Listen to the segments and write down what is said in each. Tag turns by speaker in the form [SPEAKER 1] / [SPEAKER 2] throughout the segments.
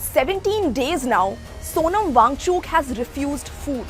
[SPEAKER 1] 17 days now, Sonam Wangchuk has refused food.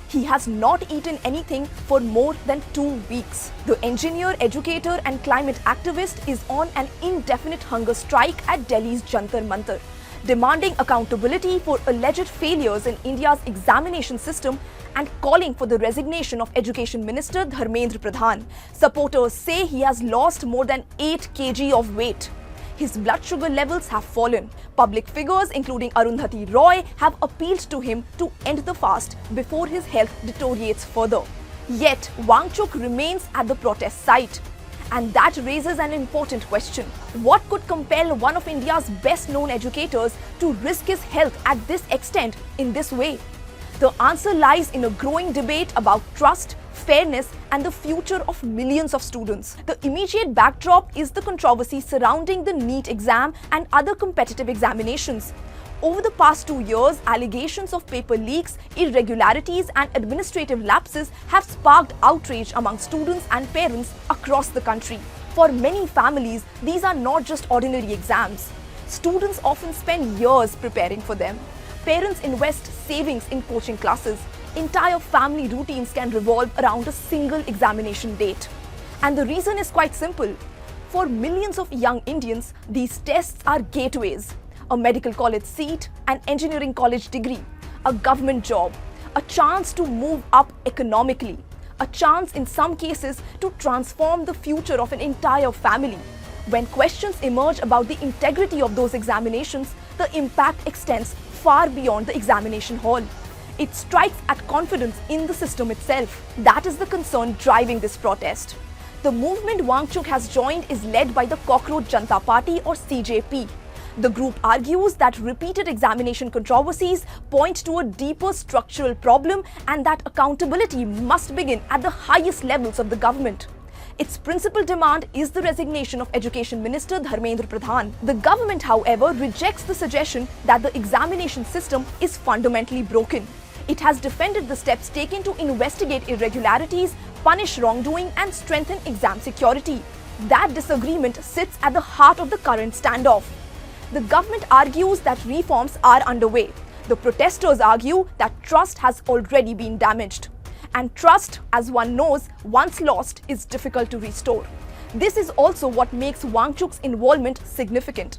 [SPEAKER 1] He has not eaten anything for more than 2 weeks. The engineer, educator and climate activist is on an indefinite hunger strike at Delhi's Jantar Mantar, demanding accountability for alleged failures in India's examination system and calling for the resignation of Education Minister Dharmendra Pradhan. Supporters say he has lost more than 8 kg of weight. His blood sugar levels have fallen. Public figures including Arundhati Roy have appealed to him to end the fast before his health deteriorates further. Yet, Wangchuk remains at the protest site. And that raises an important question. What could compel one of India's best-known educators to risk his health at this extent in this way? The answer lies in a growing debate about trust, fairness and the future of millions of students. The immediate backdrop is the controversy surrounding the NEET exam and other competitive examinations. Over the past 2 years, allegations of paper leaks, irregularities and administrative lapses have sparked outrage among students and parents across the country. For many families, these are not just ordinary exams. Students often spend years preparing for them. Parents invest savings in coaching classes. Entire family routines can revolve around a single examination date. And the reason is quite simple. For millions of young Indians, these tests are gateways. A medical college seat, an engineering college degree, a government job, a chance to move up economically, a chance in some cases to transform the future of an entire family. When questions emerge about the integrity of those examinations, the impact extends far beyond the examination hall. It strikes at confidence in the system itself. That is the concern driving this protest. The movement Wangchuk has joined is led by the Cockroach Janta party or CJP. The group argues that repeated examination controversies point to a deeper structural problem and that accountability must begin at the highest levels of the government. Its principal demand is the resignation of Education Minister Dharmendra Pradhan. The government, however, rejects the suggestion that the examination system is fundamentally broken. It has defended the steps taken to investigate irregularities, punish wrongdoing and strengthen exam security. That disagreement sits at the heart of the current standoff. The government argues that reforms are underway. The protesters argue that trust has already been damaged. And trust, as one knows, once lost is difficult to restore. This is also what makes Wangchuk's involvement significant.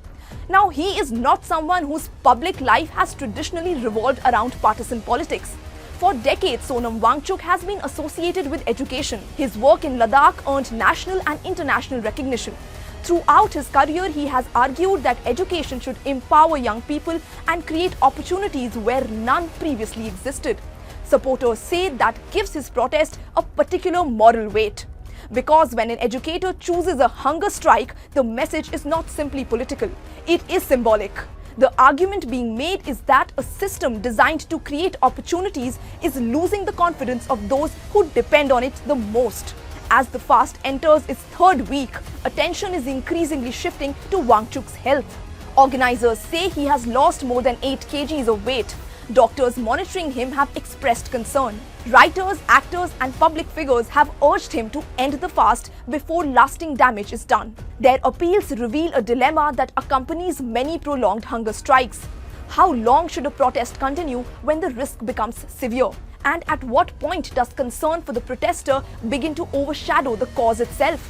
[SPEAKER 1] Now, he is not someone whose public life has traditionally revolved around partisan politics. For decades, Sonam Wangchuk has been associated with education. His work in Ladakh earned national and international recognition. Throughout his career, he has argued that education should empower young people and create opportunities where none previously existed. Supporters say that gives his protest a particular moral weight. Because when an educator chooses a hunger strike, the message is not simply political, it is symbolic. The argument being made is that a system designed to create opportunities is losing the confidence of those who depend on it the most. As the fast enters its 3rd week, attention is increasingly shifting to Wangchuk's health. Organizers say he has lost more than 8 kgs of weight. Doctors monitoring him have expressed concern. Writers, actors and public figures have urged him to end the fast before lasting damage is done. Their appeals reveal a dilemma that accompanies many prolonged hunger strikes. How long should a protest continue when the risk becomes severe? And at what point does concern for the protester begin to overshadow the cause itself?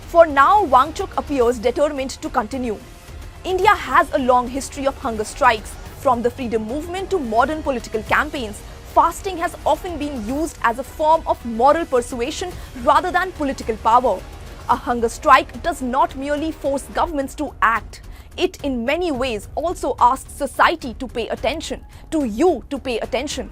[SPEAKER 1] For now, Wangchuk appears determined to continue. India has a long history of hunger strikes. From the freedom movement to modern political campaigns, fasting has often been used as a form of moral persuasion rather than political power. A hunger strike does not merely force governments to act. It in many ways also asks society to pay attention, to you to pay attention.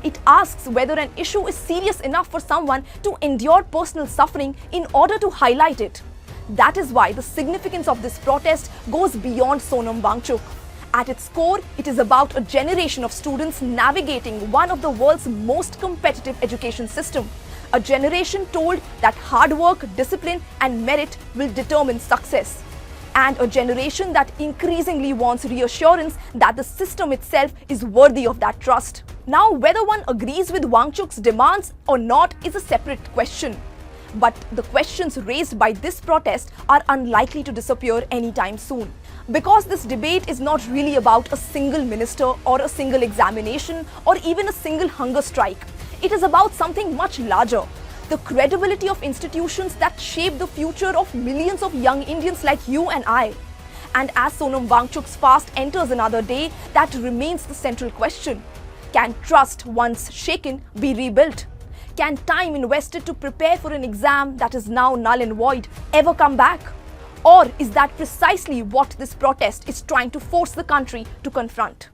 [SPEAKER 1] It asks whether an issue is serious enough for someone to endure personal suffering in order to highlight it. That is why the significance of this protest goes beyond Sonam Wangchuk. At its core, it is about a generation of students navigating one of the world's most competitive education system. A generation told that hard work, discipline and merit will determine success. And a generation that increasingly wants reassurance that the system itself is worthy of that trust. Now, whether one agrees with Wangchuk's demands or not is a separate question. But the questions raised by this protest are unlikely to disappear anytime soon. Because this debate is not really about a single minister or a single examination or even a single hunger strike. It is about something much larger. The credibility of institutions that shape the future of millions of young Indians like you and I. And as Sonam Wangchuk's fast enters another day, that remains the central question. Can trust, once shaken, be rebuilt? Can time invested to prepare for an exam that is now null and void ever come back? Or is that precisely what this protest is trying to force the country to confront?